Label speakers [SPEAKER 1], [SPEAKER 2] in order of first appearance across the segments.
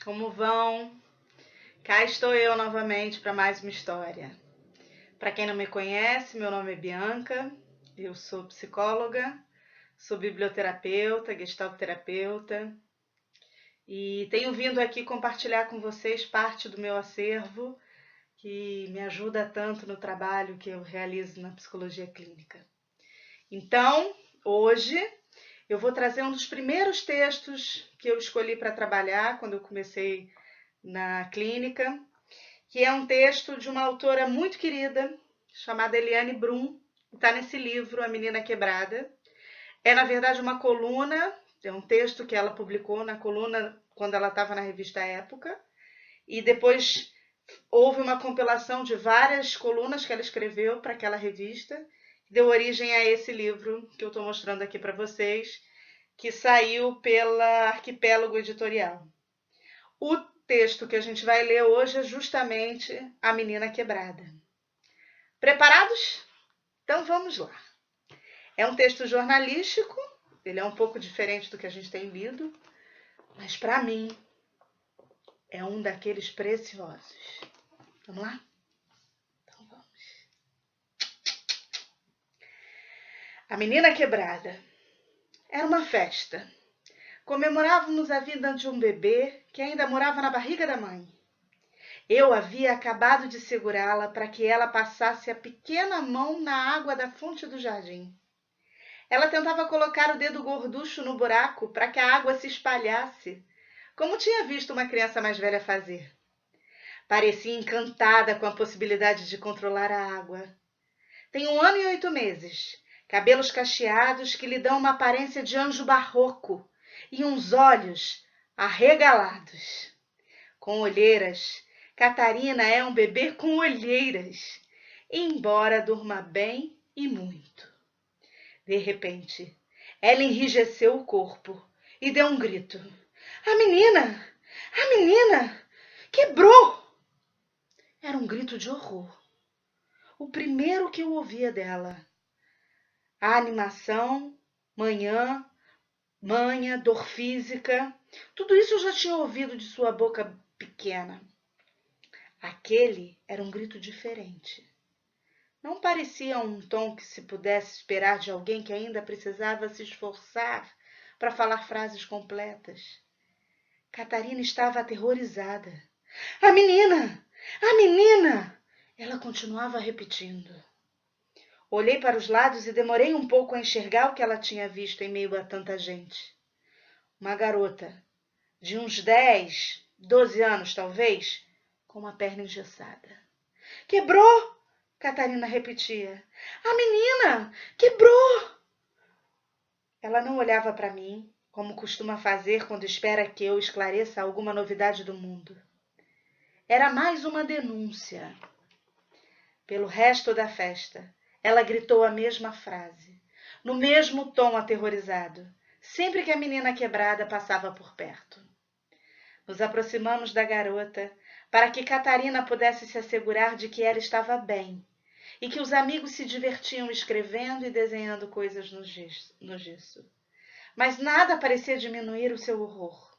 [SPEAKER 1] como vão? Cá estou eu novamente para mais uma história. Para quem não me conhece, meu nome é Bianca, eu sou psicóloga, sou biblioterapeuta, gestalterapeuta e tenho vindo aqui compartilhar com vocês parte do meu acervo que me ajuda tanto no trabalho que eu realizo na psicologia clínica. Então, hoje eu vou trazer um dos primeiros textos que eu escolhi para trabalhar quando eu comecei na clínica, que é um texto de uma autora muito querida, chamada Eliane Brum, que está nesse livro, A Menina Quebrada. É, na verdade, uma coluna, é um texto que ela publicou na coluna quando ela estava na revista Época, e depois houve uma compilação de várias colunas que ela escreveu para aquela revista, que deu origem a esse livro que eu estou mostrando aqui para vocês, que saiu pela Arquipélago Editorial. O texto que a gente vai ler hoje é justamente A Menina Quebrada. Preparados? Então vamos lá. É um texto jornalístico, ele é um pouco diferente do que a gente tem lido, mas para mim é um daqueles preciosos. Vamos lá? Então vamos. A Menina Quebrada. Era uma festa. Comemorávamos a vida de um bebê que ainda morava na barriga da mãe. Eu havia acabado de segurá-la para que ela passasse a pequena mão na água da fonte do jardim. Ela tentava colocar o dedo gorducho no buraco para que a água se espalhasse, como tinha visto uma criança mais velha fazer. Parecia encantada com a possibilidade de controlar a água. Tem 1 ano e 8 meses, cabelos cacheados que lhe dão uma aparência de anjo barroco e uns olhos arregalados. Com olheiras, Catarina é um bebê com olheiras, embora durma bem e muito. De repente, ela enrijeceu o corpo e deu um grito. A menina! A menina! Quebrou! Era um grito de horror. O primeiro que eu ouvia dela. A animação, manha, dor física, tudo isso eu já tinha ouvido de sua boca pequena. Aquele era um grito diferente. Não parecia um tom que se pudesse esperar de alguém que ainda precisava se esforçar para falar frases completas. Catarina estava aterrorizada. A menina! A menina! Ela continuava repetindo. Olhei para os lados e demorei um pouco a enxergar o que ela tinha visto em meio a tanta gente. Uma garota, de uns 10, 12 anos talvez, com uma perna engessada. Quebrou! Catarina repetia. A menina! Quebrou! Ela não olhava para mim, como costuma fazer quando espera que eu esclareça alguma novidade do mundo. Era mais uma denúncia. Pelo resto da festa, ela gritou a mesma frase, no mesmo tom aterrorizado, sempre que a menina quebrada passava por perto. Nos aproximamos da garota para que Catarina pudesse se assegurar de que ela estava bem e que os amigos se divertiam escrevendo e desenhando coisas no gesso. Mas nada parecia diminuir o seu horror.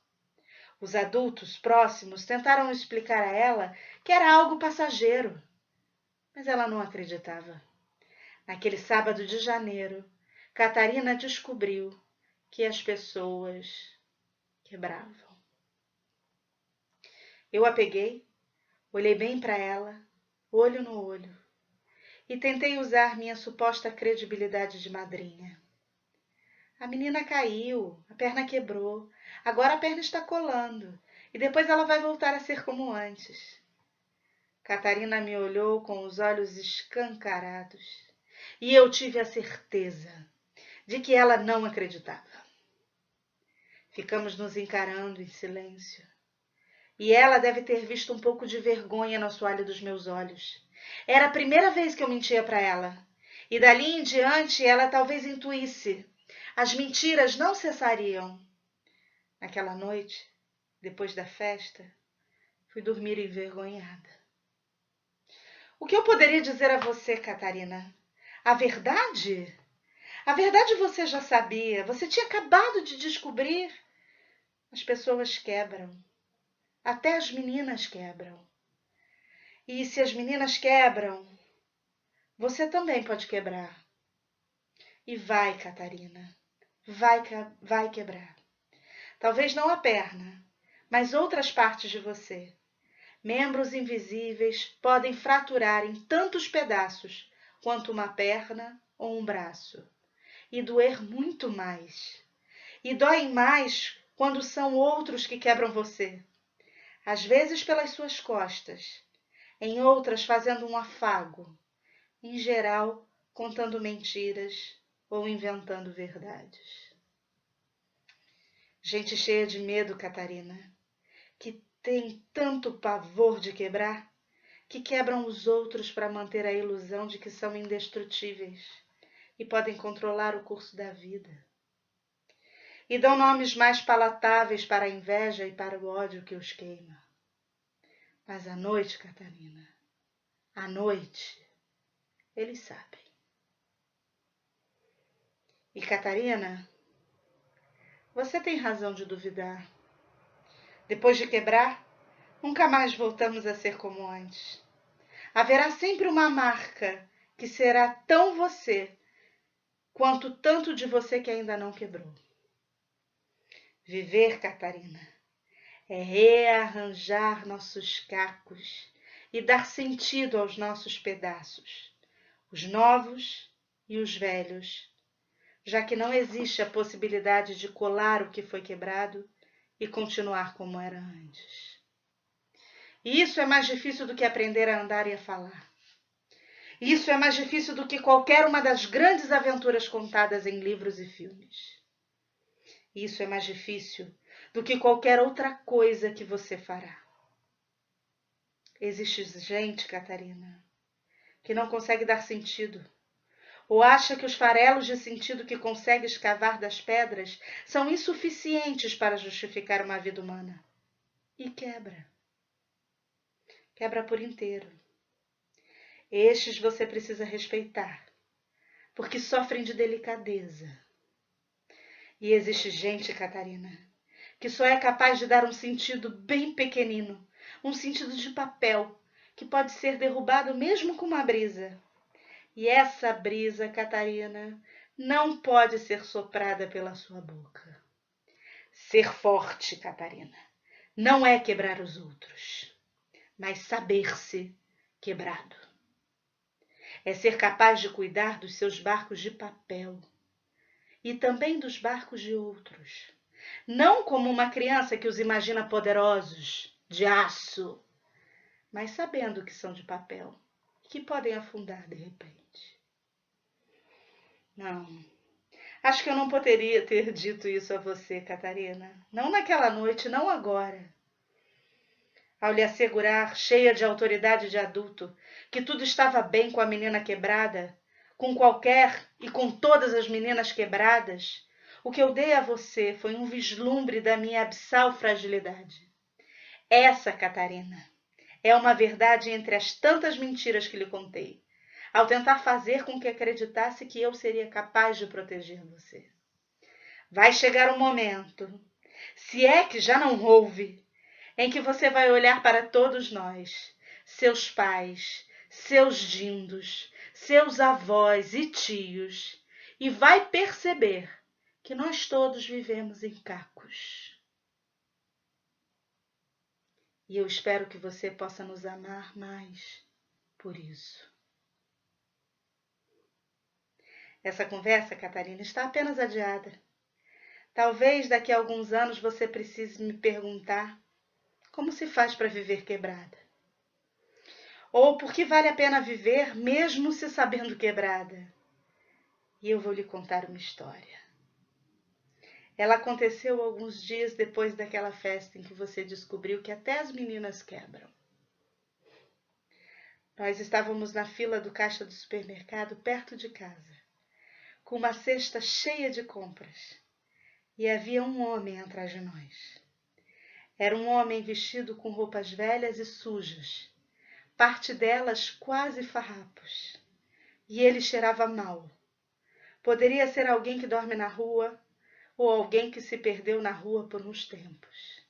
[SPEAKER 1] Os adultos próximos tentaram explicar a ela que era algo passageiro, mas ela não acreditava. Naquele sábado de janeiro, Catarina descobriu que as pessoas quebravam. Eu a peguei, olhei bem para ela, olho no olho, e tentei usar minha suposta credibilidade de madrinha. A menina caiu, a perna quebrou, agora a perna está colando, e depois ela vai voltar a ser como antes. Catarina me olhou com os olhos escancarados, e eu tive a certeza de que ela não acreditava. Ficamos nos encarando em silêncio. E ela deve ter visto um pouco de vergonha no assoalho dos meus olhos. Era a primeira vez que eu mentia para ela. E dali em diante ela talvez intuísse. As mentiras não cessariam. Naquela noite, depois da festa, fui dormir envergonhada. O que eu poderia dizer a você, Catarina? A verdade? A verdade você já sabia. Você tinha acabado de descobrir. As pessoas quebram. Até as meninas quebram. E se as meninas quebram, você também pode quebrar. E vai, Catarina, vai quebrar. Talvez não a perna, mas outras partes de você. Membros invisíveis podem fraturar em tantos pedaços quanto uma perna ou um braço. E doer muito mais. E dói mais quando são outros que quebram você. Às vezes pelas suas costas, em outras fazendo um afago, em geral contando mentiras ou inventando verdades. Gente cheia de medo, Catarina, que tem tanto pavor de quebrar, que quebram os outros para manter a ilusão de que são indestrutíveis e podem controlar o curso da vida. E dão nomes mais palatáveis para a inveja e para o ódio que os queima. Mas à noite, Catarina, à noite, eles sabem. E Catarina, você tem razão de duvidar. Depois de quebrar, nunca mais voltamos a ser como antes. Haverá sempre uma marca que será tão você quanto tanto de você que ainda não quebrou. Viver, Catarina, é rearranjar nossos cacos e dar sentido aos nossos pedaços, os novos e os velhos, já que não existe a possibilidade de colar o que foi quebrado e continuar como era antes. E isso é mais difícil do que aprender a andar e a falar. Isso é mais difícil do que qualquer uma das grandes aventuras contadas em livros e filmes. Isso é mais difícil do que qualquer outra coisa que você fará. Existe gente, Catarina, que não consegue dar sentido, ou acha que os farelos de sentido que consegue escavar das pedras são insuficientes para justificar uma vida humana. E quebra. Quebra por inteiro. Estes você precisa respeitar, porque sofrem de delicadeza. E existe gente, Catarina, que só é capaz de dar um sentido bem pequenino, um sentido de papel, que pode ser derrubado mesmo com uma brisa. E essa brisa, Catarina, não pode ser soprada pela sua boca. Ser forte, Catarina, não é quebrar os outros, mas saber-se quebrado. É ser capaz de cuidar dos seus barcos de papel e também dos barcos de outros. Não como uma criança que os imagina poderosos, de aço, mas sabendo que são de papel e que podem afundar de repente. Não, acho que eu não poderia ter dito isso a você, Catarina. Não naquela noite, não agora. Ao lhe assegurar, cheia de autoridade de adulto, que tudo estava bem com a menina quebrada, com qualquer e com todas as meninas quebradas, o que eu dei a você foi um vislumbre da minha abissal fragilidade. Essa, Catarina, é uma verdade entre as tantas mentiras que lhe contei, ao tentar fazer com que acreditasse que eu seria capaz de proteger você. Vai chegar um momento, se é que já não houve, em que você vai olhar para todos nós, seus pais, seus dindos, seus avós e tios, e vai perceber que nós todos vivemos em cacos. E eu espero que você possa nos amar mais por isso. Essa conversa, Catarina, está apenas adiada. Talvez daqui a alguns anos você precise me perguntar como se faz para viver quebrada. Ou por que vale a pena viver mesmo se sabendo quebrada. E eu vou lhe contar uma história. Ela aconteceu alguns dias depois daquela festa em que você descobriu que até as meninas quebram. Nós estávamos na fila do caixa do supermercado perto de casa, com uma cesta cheia de compras, e havia um homem atrás de nós. Era um homem vestido com roupas velhas e sujas, parte delas quase farrapos, e ele cheirava mal. Poderia ser alguém que dorme na rua ou alguém que se perdeu na rua por uns tempos.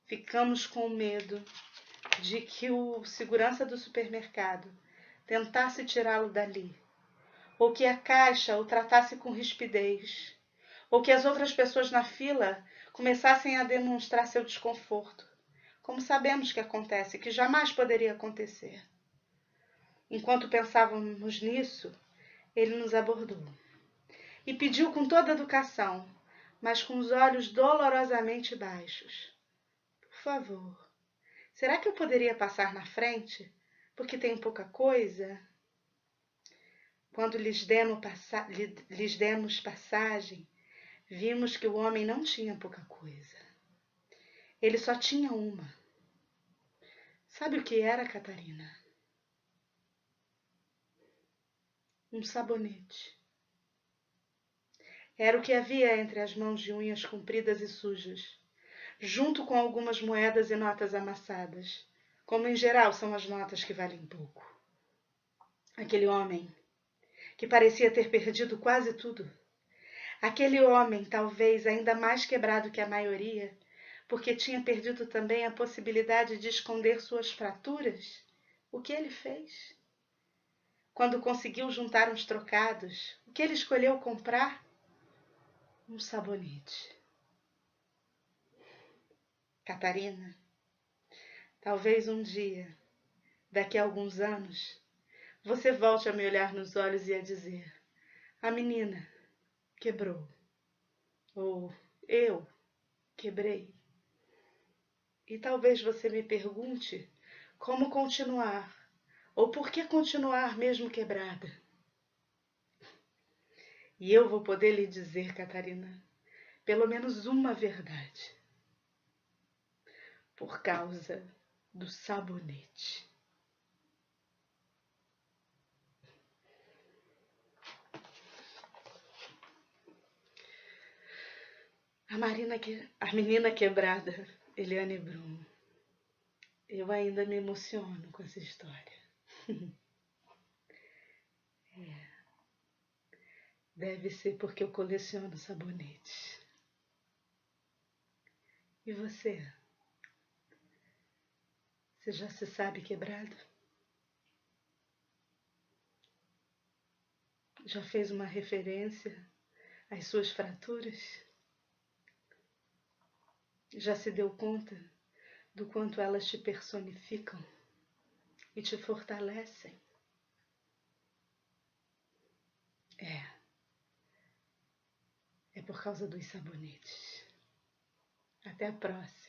[SPEAKER 1] ficamos com medo de que o segurança do supermercado tentasse tirá-lo dali, ou que a caixa o tratasse com rispidez, ou que as outras pessoas na fila começassem a demonstrar seu desconforto, como sabemos que acontece, que jamais poderia acontecer. Enquanto pensávamos nisso, ele nos abordou e pediu com toda a educação, mas com os olhos dolorosamente baixos: por favor, será que eu poderia passar na frente, porque tenho pouca coisa? Quando lhes demos passagem, vimos que o homem não tinha pouca coisa. Ele só tinha uma. Sabe o que era, Catarina? Um sabonete. Era o que havia entre as mãos de unhas compridas e sujas, junto com algumas moedas e notas amassadas, como em geral são as notas que valem pouco. Aquele homem, que parecia ter perdido quase tudo. Aquele homem, talvez ainda mais quebrado que a maioria, porque tinha perdido também a possibilidade de esconder suas fraturas. O que ele fez? Quando conseguiu juntar uns trocados, o que ele escolheu comprar? Um sabonete. Catarina, talvez um dia, daqui a alguns anos, você volte a me olhar nos olhos e a dizer: a menina quebrou. Ou eu quebrei. E talvez você me pergunte como continuar, ou por que continuar mesmo quebrada. E eu vou poder lhe dizer, Catarina, pelo menos uma verdade. Por causa do sabonete. A menina quebrada, Eliane Brum. Eu ainda me emociono com essa história. Deve ser porque eu coleciono sabonetes. E você? Você já se sabe quebrado? Já fez uma referência às suas fraturas? Já se deu conta do quanto elas te personificam e te fortalecem? É por causa dos sabonetes. Até a próxima.